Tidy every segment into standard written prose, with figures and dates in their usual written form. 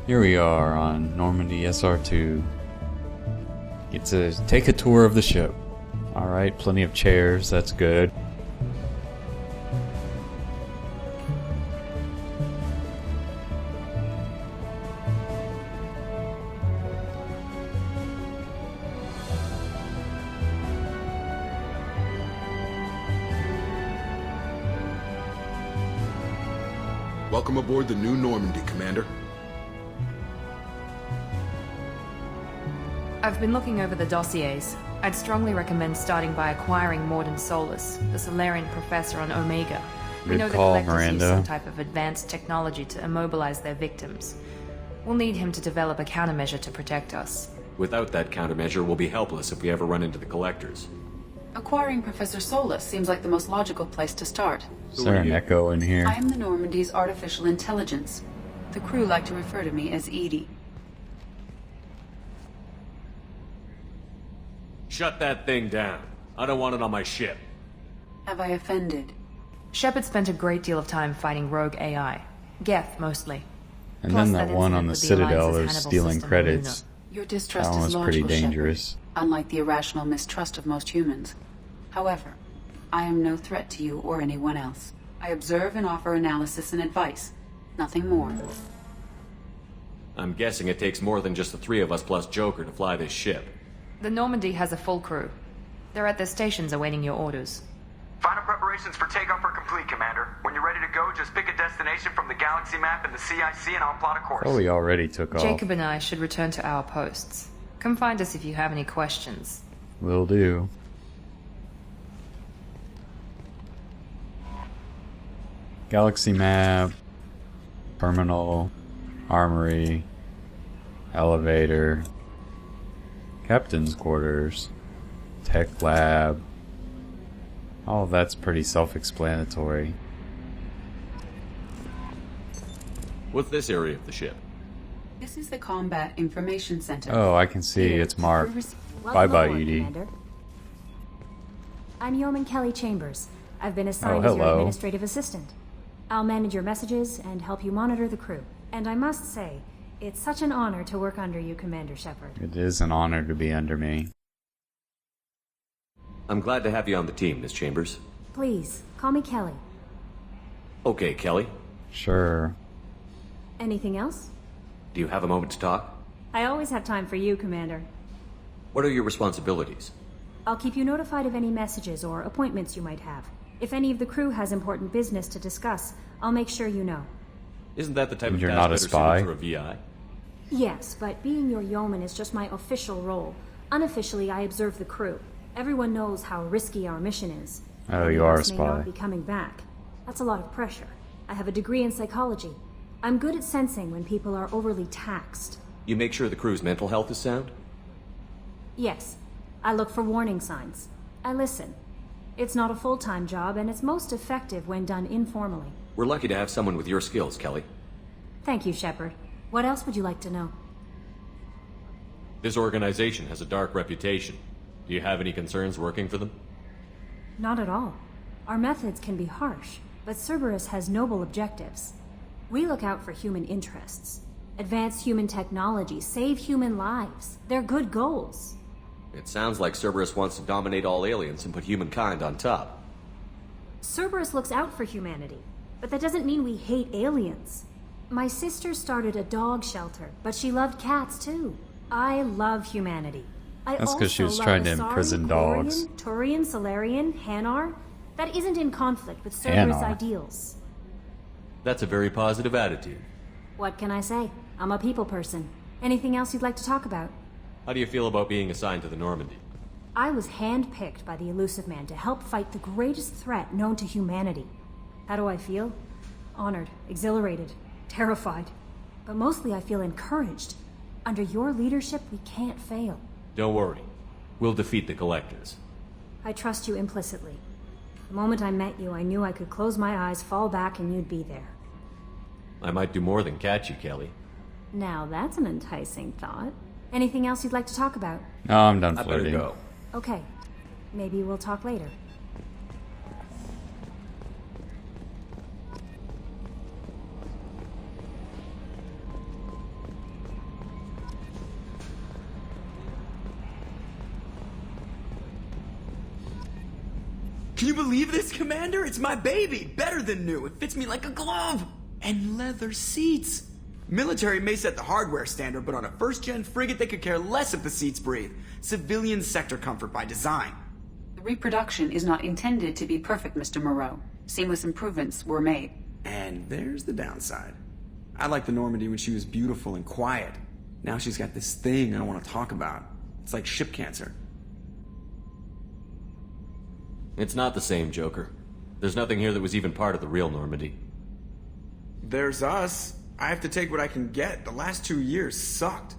Here we are on Normandy SR2. Get to take a tour of the ship. Alright, plenty of chairs, that's good. Welcome aboard the new Normandy, Commander. I've been looking over the dossiers. I'd strongly recommend starting by acquiring Morden Solus, the Solarian professor on Omega. We know the collectors Miranda. use some type of advanced technology to immobilize their victims. We'll need him to develop a countermeasure to protect us. Without that countermeasure, we'll be helpless if we ever run into the collectors. Acquiring Professor Solus seems like the most logical place to start. Is there an echo in here? I am the Normandy's artificial intelligence. The crew like to refer to me as Edie. Shut that thing down. I don't want it on my ship. Have I offended? Shepard spent a great deal of time fighting rogue AI. Geth, mostly. And Plus then that one on the incident with the Citadel, Alliance's they're Hannibal stealing system, credits. Your distrust That one is was pretty logical, dangerous. Shepard, unlike the irrational mistrust of most humans. However, I am no threat to you or anyone else. I observe and offer analysis and advice. Nothing more. I'm guessing it takes more than just the three of us plus Joker to fly this ship. The Normandy has a full crew. They're at their stations awaiting your orders. Final preparations for takeoff are complete, Commander. When you're ready to go, just pick a destination from the galaxy map and the CIC and I'll plot a course. Oh, we already took off. Jacob and I should return to our posts. Come find us if you have any questions. Will do. Galaxy map, terminal, armory, elevator, captain's quarters, tech lab. All of that's pretty self-explanatory. What's this area of the ship? This is the Combat Information Center. Oh, I can see it's marked. Bye-bye, Edie. Commander. I'm Yeoman Kelly Chambers. I've been assigned as your hello. administrative assistant. I'll manage your messages and help you monitor the crew. And I must say, it's such an honor to work under you, Commander Shepard. It is an honor to be under me. I'm glad to have you on the team, Miss Chambers. Please, call me Kelly. Okay, Kelly. Sure. Anything else? Do you have a moment to talk? I always have time for you, Commander. What are your responsibilities? I'll keep you notified of any messages or appointments you might have. If any of the crew has important business to discuss, I'll make sure you know. Isn't that the type of You're task not a better spy? suited for a VI? Yes, but being your yeoman is just my official role. Unofficially, I observe the crew. Everyone knows how risky our mission is. Oh, you are a May spy. not be coming back. That's a lot of pressure. I have a degree in psychology. I'm good at sensing when people are overly taxed. You make sure the crew's mental health is sound? Yes, I look for warning signs. I listen. It's not a full-time job, and it's most effective when done informally. We're lucky to have someone with your skills, Kelly. Thank you, Shepard. What else would you like to know? This organization has a dark reputation. Do you have any concerns working for them? Not at all. Our methods can be harsh, but Cerberus has noble objectives. We look out for human interests. Advance human technology, save human lives. They're good goals. It sounds like Cerberus wants to dominate all aliens and put humankind on top. Cerberus looks out for humanity, but that doesn't mean we hate aliens. My sister started a dog shelter, but she loved cats too. I love humanity. That's 'cause she was also trying love to Asari, imprison dogs. Quarian, Turian, Solarian, Hanar. That isn't in conflict with Cerberus Hanar. ideals. That's a very positive attitude. What can I say? I'm a people person. Anything else you'd like to talk about? How do you feel about being assigned to the Normandy? I was handpicked by the Elusive Man to help fight the greatest threat known to humanity. How do I feel? Honored, exhilarated, terrified. But mostly I feel encouraged. Under your leadership, we can't fail. Don't worry. We'll defeat the collectors. I trust you implicitly. The moment I met you, I knew I could close my eyes, fall back, and you'd be there. I might do more than catch you, Kelly. Now that's an enticing thought. Anything else you'd like to talk about? No, I'm done I better flirting. go. Okay. Maybe we'll talk later. Can you believe this, Commander? It's my baby! Better than new. It fits me like a glove! And leather seats! Military may set the hardware standard, but on a first-gen frigate they could care less if the seats breathe. Civilian sector comfort by design. The reproduction is not intended to be perfect, Mr. Moreau. Seamless improvements were made. And there's the downside. I liked the Normandy when she was beautiful and quiet. Now she's got this thing I don't want to talk about. It's like ship cancer. It's not the same, Joker. There's nothing here that was even part of the real Normandy. There's us. I have to take what I can get. The last 2 years sucked.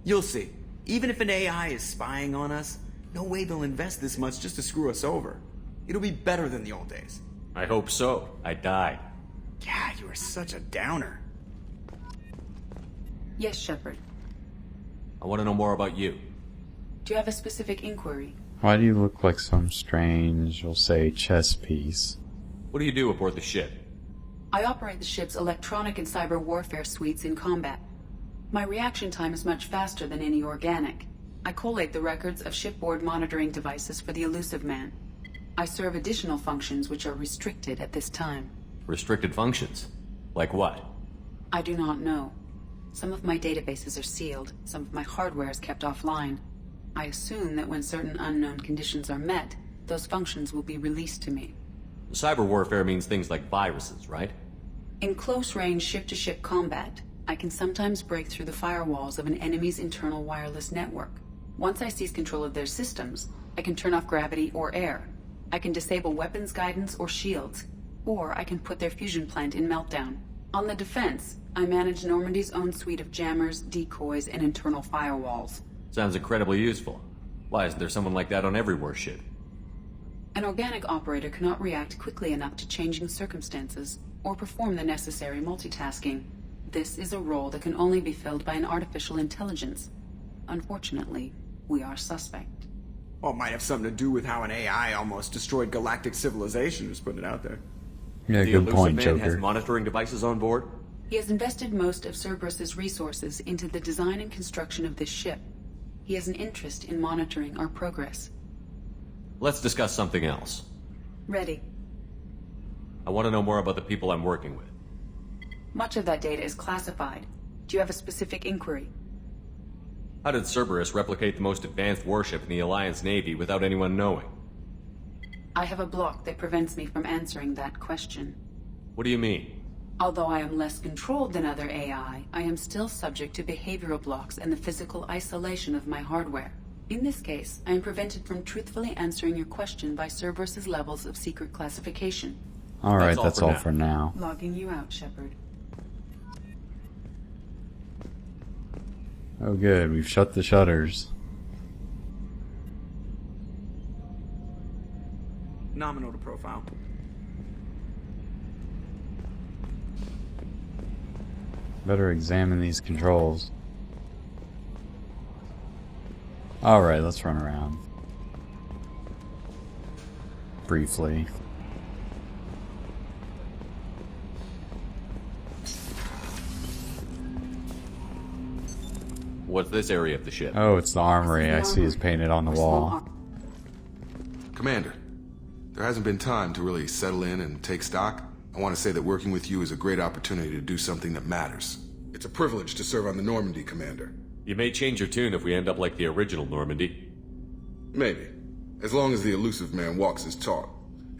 You'll see. Even if an AI is spying on us, no way they'll invest this much just to screw us over. It'll be better than the old days. I hope so. I died. Yeah, you are such a downer. Yes, Shepard. I want to know more about you. Do you have a specific inquiry? Why do you look like some strange, we'll say, chess piece? What do you do aboard the ship? I operate the ship's electronic and cyber warfare suites in combat. My reaction time is much faster than any organic. I collate the records of shipboard monitoring devices for the Elusive Man. I serve additional functions which are restricted at this time. Restricted functions? Like what? I do not know. Some of my databases are sealed, some of my hardware is kept offline. I assume that when certain unknown conditions are met, those functions will be released to me. Cyber warfare means things like viruses, right? In close-range ship-to-ship combat, I can sometimes break through the firewalls of an enemy's internal wireless network. Once I seize control of their systems, I can turn off gravity or air. I can disable weapons guidance or shields, or I can put their fusion plant in meltdown. On the defense, I manage Normandy's own suite of jammers, decoys, and internal firewalls. Sounds incredibly useful. Why isn't there someone like that on every warship? An organic operator cannot react quickly enough to changing circumstances or perform the necessary multitasking. This is a role that can only be filled by an artificial intelligence. Unfortunately, we are suspect. Well, it might have something to do with how an AI almost destroyed galactic civilization, just putting it out there. Yeah, The good Elusive point, Man Joker. has monitoring devices on board? He has invested most of Cerberus's resources into the design and construction of this ship. He has an interest in monitoring our progress. Let's discuss something else. Ready. I want to know more about the people I'm working with. Much of that data is classified. Do you have a specific inquiry? How did Cerberus replicate the most advanced warship in the Alliance Navy without anyone knowing? I have a block that prevents me from answering that question. What do you mean? Although I am less controlled than other AI, I am still subject to behavioral blocks and the physical isolation of my hardware. In this case, I am prevented from truthfully answering your question by Cerberus's levels of secret classification. Alright, that's all for now. Logging you out, Shepard. Oh good, we've shut the shutters. Nominal to profile. Better examine these controls. Alright, let's run around. Briefly. What's this area of the ship? Oh, it's the armory. I see it's painted on the wall. Commander, there hasn't been time to really settle in and take stock. I want to say that working with you is a great opportunity to do something that matters. It's a privilege to serve on the Normandy, Commander. You may change your tune if we end up like the original Normandy. Maybe. As long as the Elusive Man walks his talk,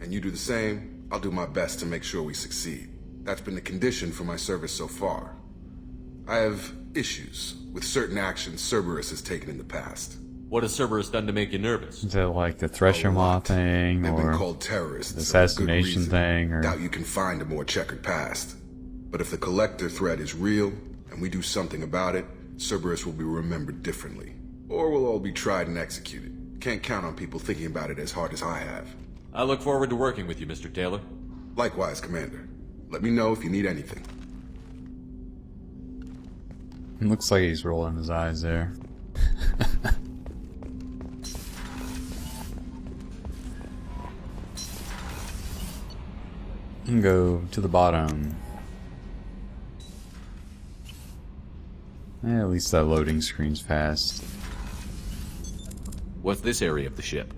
and you do the same, I'll do my best to make sure we succeed. That's been the condition for my service so far. I have issues with certain actions Cerberus has taken in the past. What has Cerberus done to make you nervous? Is it like the Thresher Maw thing, They've been or called terrorists. the assassination for good reason. thing, or... Doubt you can find a more checkered past. But if the Collector threat is real, and we do something about it, Cerberus will be remembered differently. Or we'll all be tried and executed. Can't count on people thinking about it as hard as I have. I look forward to working with you, Mr. Taylor. Likewise, Commander. Let me know if you need anything. It looks like he's rolling his eyes there. And go to the bottom. At least that loading screen's fast. What's this area of the ship?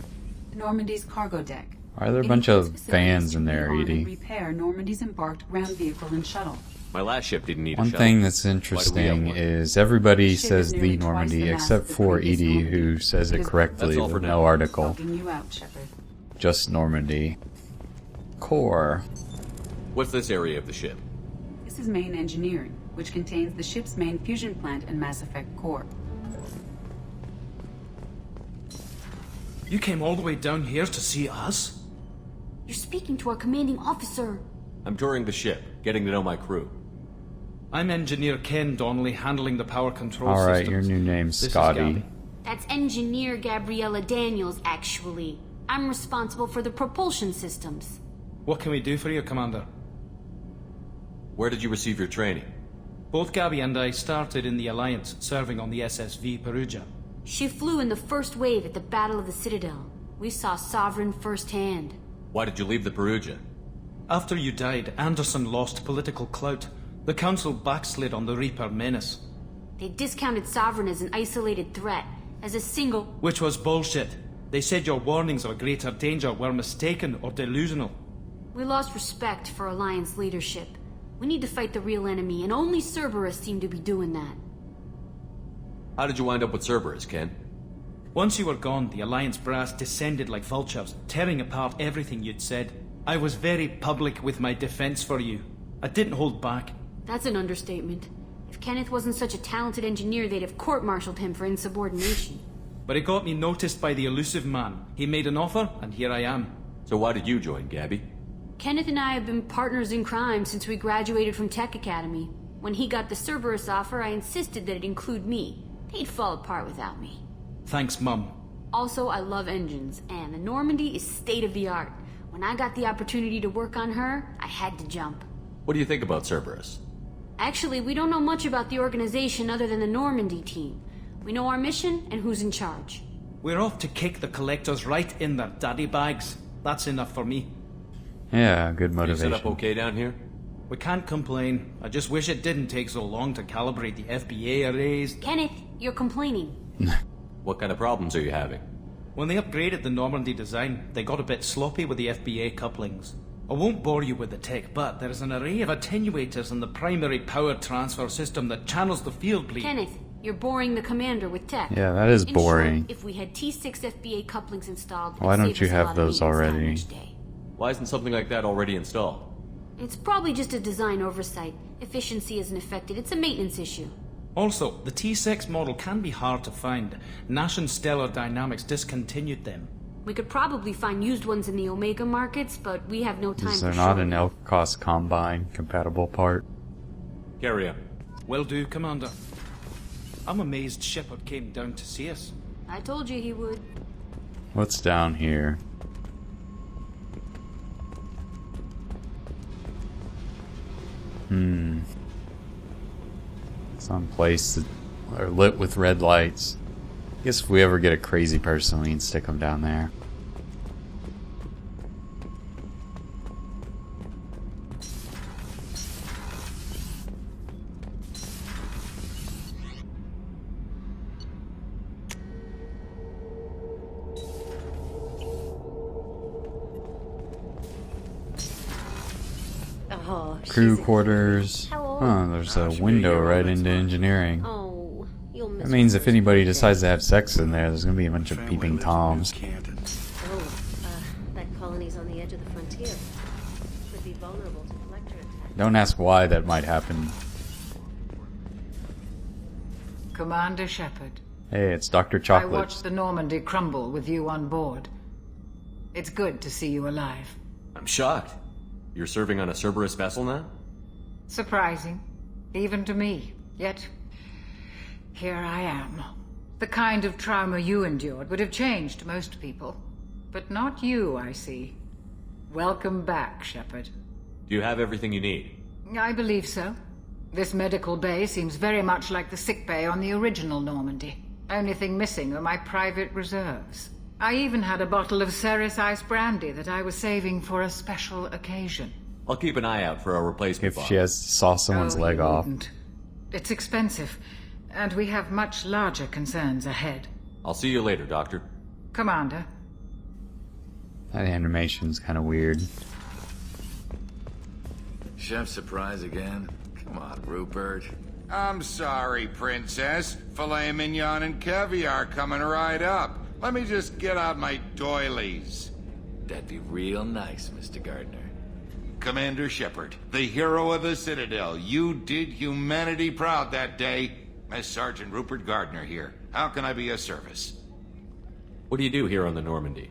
Normandy's cargo deck. Why are there a It bunch of includes fans in facilities to there, rearm and Edie? repair Normandy's embarked ground vehicle and shuttle. My last ship didn't need a One shuttle. thing that's Why do we interesting have one? is everybody The ship says is the nearly twice Normandy the mass except of the for previous Edie, Normandy. who says it correctly That's all with for no now. article. Helping you out, Shepard. Just Normandy. Core. What's this area of the ship? This is main engineering, which contains the ship's main fusion plant and Mass Effect core. You came all the way down here to see us? You're speaking to our commanding officer. I'm touring the ship, getting to know my crew. I'm Engineer Ken Donnelly, handling the power control Alright, systems. your new name's This is Scotty. Gabby. That's Engineer Gabriella Daniels, actually. I'm responsible for the propulsion systems. What can we do for you, Commander? Where did you receive your training? Both Gabby and I started in the Alliance, serving on the SSV Perugia. She flew in the first wave at the Battle of the Citadel. We saw Sovereign firsthand. Why did you leave the Perugia? After you died, Anderson lost political clout. The Council backslid on the Reaper menace. They discounted Sovereign as an isolated threat, as a single... Which was bullshit. They said your warnings of greater danger were mistaken or delusional. We lost respect for Alliance leadership. We need to fight the real enemy, and only Cerberus seemed to be doing that. How did you wind up with Cerberus, Ken? Once you were gone, the Alliance brass descended like vultures, tearing apart everything you'd said. I was very public with my defense for you. I didn't hold back. That's an understatement. If Kenneth wasn't such a talented engineer, they'd have court-martialed him for insubordination. But it got me noticed by the elusive man. He made an offer, and here I am. So why did you join, Gabby? Kenneth and I have been partners in crime since we graduated from Tech Academy. When he got the Cerberus offer, I insisted that it include me. They'd fall apart without me. Thanks, Mum. Also, I love engines, and the Normandy is state-of-the-art. When I got the opportunity to work on her, I had to jump. What do you think about Cerberus? Actually, we don't know much about the organization other than the Normandy team. We know our mission and who's in charge. We're off to kick the collectors right in their daddy bags. That's enough for me. Yeah, good You motivation. set up okay down here? We can't complain. I just wish it didn't take so long to calibrate the FBA arrays. Kenneth, you're complaining. What kind of problems are you having? When they upgraded the Normandy design, they got a bit sloppy with the FBA couplings. I won't bore you with the tech, but there's an array of attenuators in the primary power transfer system that channels the field bleed. Kenneth, you're boring the commander with tech. Yeah, that is In boring. short, if we had T6 FBA couplings installed, Why it'd don't save you us a have lot of those maintenance time already? each day. Why isn't something like that already installed? It's probably just a design oversight. Efficiency isn't affected. It's a maintenance issue. Also, the T6 model can be hard to find. Nash and Stellar Dynamics discontinued them. We could probably find used ones in the Omega markets, but we have no time Is for there not showing an them. Elkos Combine compatible part? Carry on. Will do, Commander. I'm amazed Shepard came down to see us. I told you he would. What's down here? Some place that are lit with red lights. Guess if we ever get a crazy person, we can stick them down there. Oh, Crew she's- quarters. How old? Oh, there's a should be window here all right next into month. engineering. Oh, you'll miss That means her if anybody birthday. decides to have sex in there, there's gonna be a bunch of Family peeping lives in toms. Canton. Oh, that colony's on the edge of the frontier. Could be vulnerable to collector attacks. Don't ask why that might happen. Commander Shepard, Hey, it's Dr. I Chocolate. watched the Normandy crumble with you on board. It's good to see you alive. I'm shocked. You're serving on a Cerberus vessel now? Surprising, even to me. Yet, here I am. The kind of trauma you endured would have changed most people. But not you, I see. Welcome back, Shepard. Do you have everything you need? I believe so. This medical bay seems very much like the sick bay on the original Normandy. Only thing missing are my private reserves. I even had a bottle of Ceres Ice brandy that I was saving for a special occasion. I'll keep an eye out for a replacement If bottle. she has saw someone's Oh, leg you off. wouldn't. It's expensive, and we have much larger concerns ahead. I'll see you later, Doctor. Commander, That animation's kind of weird. Chef surprise again? Come on, Rupert. I'm sorry, Princess. Filet mignon and caviar coming right up. Let me just get out my doilies. That'd be real nice, Mr. Gardner. Commander Shepard, the hero of the Citadel. You did humanity proud that day. Master Sergeant Rupert Gardner here. How can I be of service? What do you do here on the Normandy?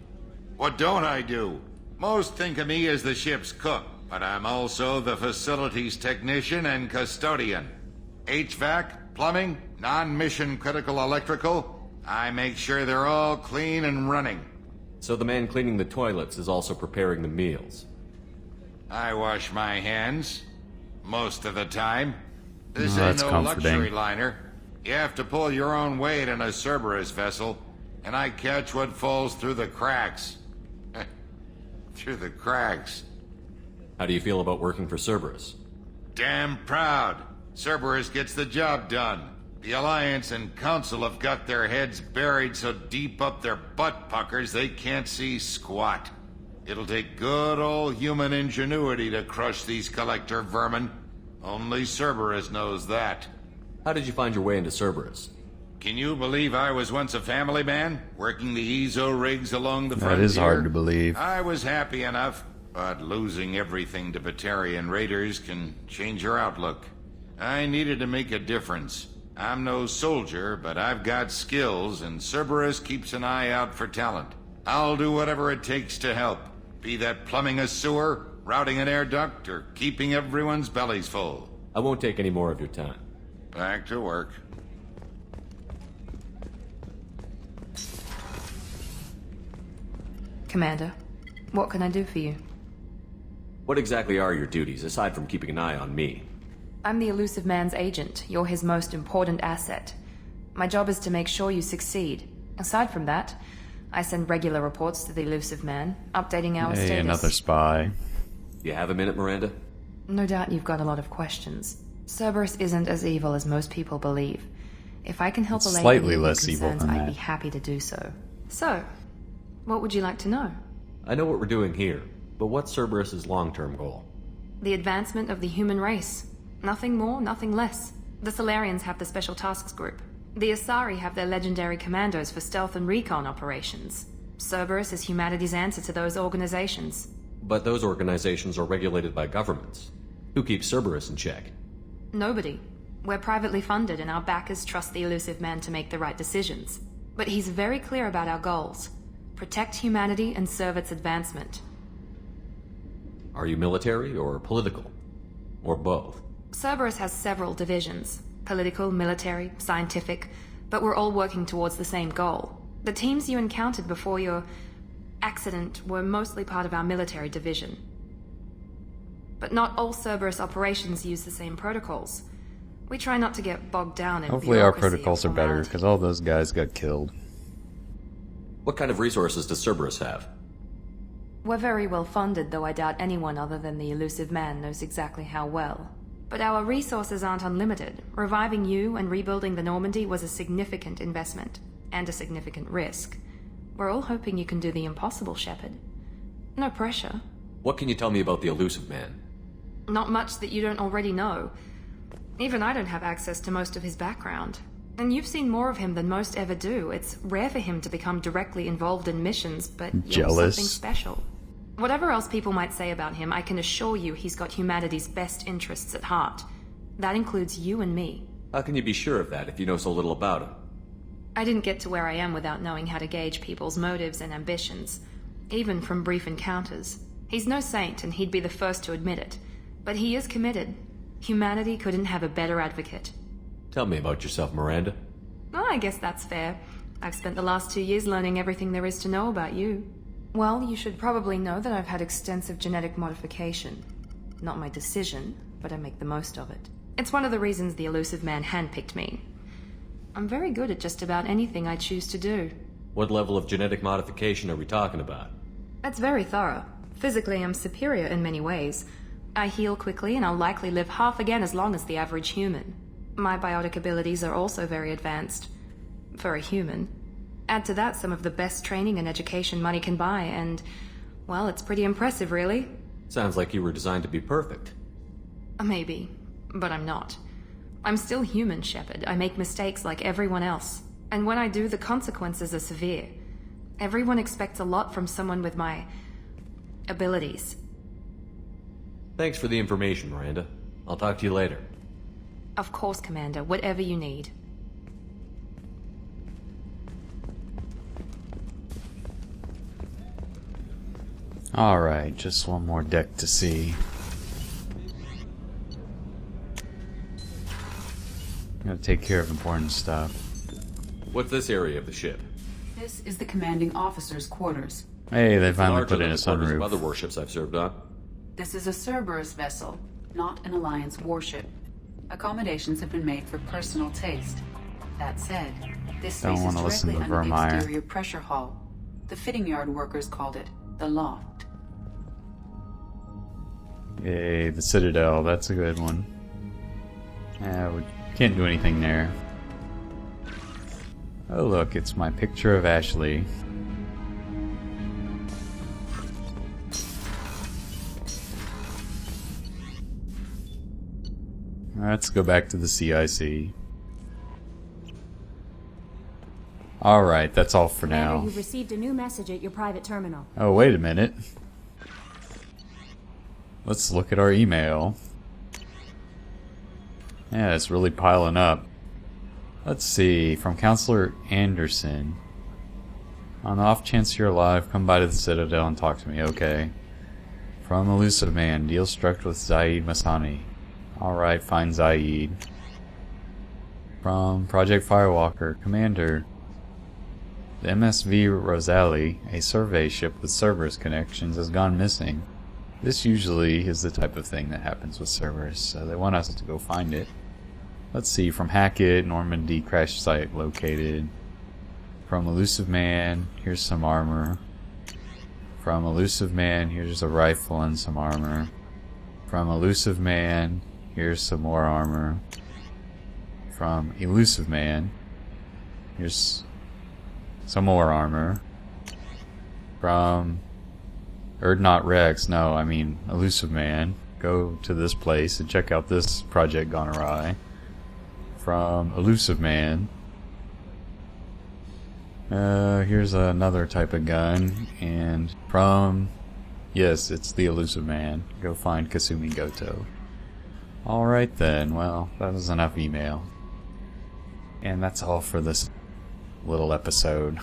What don't I do? Most think of me as the ship's cook, but I'm also the facilities technician and custodian. HVAC, plumbing, non-mission critical electrical. I make sure they're all clean and running. So the man cleaning the toilets is also preparing the meals. I wash my hands. Most of the time. This Oh, ain't that's no comforting. luxury liner. You have to pull your own weight in a Cerberus vessel, and I catch what falls through the cracks. Through the cracks. How do you feel about working for Cerberus? Damn proud. Cerberus gets the job done. The Alliance and Council have got their heads buried so deep up their butt puckers they can't see squat. It'll take good old human ingenuity to crush these collector vermin. Only Cerberus knows that. How did you find your way into Cerberus? Can you believe I was once a family man, working the EZO rigs along the frontier? That is hard to believe. I was happy enough, but losing everything to Batarian raiders can change your outlook. I needed to make a difference. I'm no soldier, but I've got skills, and Cerberus keeps an eye out for talent. I'll do whatever it takes to help. Be that plumbing a sewer, routing an air duct, or keeping everyone's bellies full. I won't take any more of your time. Back to work. Commander, what can I do for you? What exactly are your duties, aside from keeping an eye on me? I'm the Elusive Man's agent. You're his most important asset. My job is to make sure you succeed. Aside from that, I send regular reports to the Elusive Man, updating our Hey, status. another spy. You have a minute, Miranda? No doubt you've got a lot of questions. Cerberus isn't as evil as most people believe. If I can help It's allay slightly any of your less evil concerns, than I'd that. be happy to do so. So, what would you like to know? I know what we're doing here, but what's Cerberus's long-term goal? The advancement of the human race. Nothing more, nothing less. The Solarians have the Special Tasks Group. The Asari have their legendary commandos for stealth and recon operations. Cerberus is humanity's answer to those organizations. But those organizations are regulated by governments. Who keeps Cerberus in check? Nobody. We're privately funded and our backers trust the Elusive Man to make the right decisions. But he's very clear about our goals. Protect humanity and serve its advancement. Are you military or political? Or both? Cerberus has several divisions. Political, military, scientific, but we're all working towards the same goal. The teams you encountered before your accident were mostly part of our military division. But not all Cerberus operations use the same protocols. We try not to get bogged down in Hopefully our bureaucracy or protocols are better, formality. because all those guys got killed. What kind of resources does Cerberus have? We're very well funded, though I doubt anyone other than the Elusive Man knows exactly how well. But our resources aren't unlimited. Reviving you and rebuilding the Normandy was a significant investment, and a significant risk. We're all hoping you can do the impossible, Shepard. No pressure. What can you tell me about the Elusive Man? Not much that you don't already know. Even I don't have access to most of his background. And you've seen more of him than most ever do. It's rare for him to become directly involved in missions, but you're Jealous. something special. Whatever else people might say about him, I can assure you he's got humanity's best interests at heart. That includes you and me. How can you be sure of that if you know so little about him? I didn't get to where I am without knowing how to gauge people's motives and ambitions, even from brief encounters. He's no saint, and he'd be the first to admit it. But he is committed. Humanity couldn't have a better advocate. Tell me about yourself, Miranda. Oh, I guess that's fair. I've spent the last 2 years learning everything there is to know about you. Well, you should probably know that I've had extensive genetic modification. Not my decision, but I make the most of it. It's one of the reasons the Elusive Man handpicked me. I'm very good at just about anything I choose to do. What level of genetic modification are we talking about? That's very thorough. Physically, I'm superior in many ways. I heal quickly, and I'll likely live half again as long as the average human. My biotic abilities are also very advanced. For a human. Add to that some of the best training and education money can buy, and Well, it's pretty impressive, really. Sounds like you were designed to be perfect. Maybe, but I'm not. I'm still human, Shepard. I make mistakes like everyone else. And when I do, the consequences are severe. Everyone expects a lot from someone with my abilities. Thanks for the information, Miranda. I'll talk to you later. Of course, Commander. Whatever you need. Alright, just one more deck to see. Gotta take care of important stuff. What's this area of the ship? This is the commanding officer's quarters. Hey, they finally Larger put in a than the quarters of sunroof. other warships I've served on. This is a Cerberus vessel, not an Alliance warship. Accommodations have been made for personal taste. That said, this Don't space is wanna listen directly to under the Vermeer. exterior pressure hull. The fitting yard workers called it the loft. Yay, the Citadel, that's a good one. Yeah, we can't do anything there. Oh look, it's my picture of Ashley. Let's go back to the CIC. Alright, that's all for Commander, now. you've received a new message at your private terminal. Oh, wait a minute. Let's look at our email. Yeah, it's really piling up. Let's see, from Counselor Anderson. On the off chance you're alive, come by to the Citadel and talk to me, okay. From Elusive Man, deal struck with Zaid Masani. Alright, find Zaid. From Project Firewalker, Commander. The MSV Rosalie, a survey ship with Cerberus connections, has gone missing. This usually is the type of thing that happens with Cerberus, so they want us to go find it. Let's see, from Hackett, Normandy crash site located. From Elusive Man, here's some armor. From Elusive Man, here's a rifle and some armor. From Elusive Man, here's some more armor. From Elusive Man, here's some more armor. From Erdnot Rex, no, I mean Elusive Man. Go to this place and check out this project gone awry. From Elusive Man. Here's another type of gun. And from... yes, it's the Elusive Man. Go find Kasumi Goto. Alright then, well, that was enough email. And that's all for this little episode.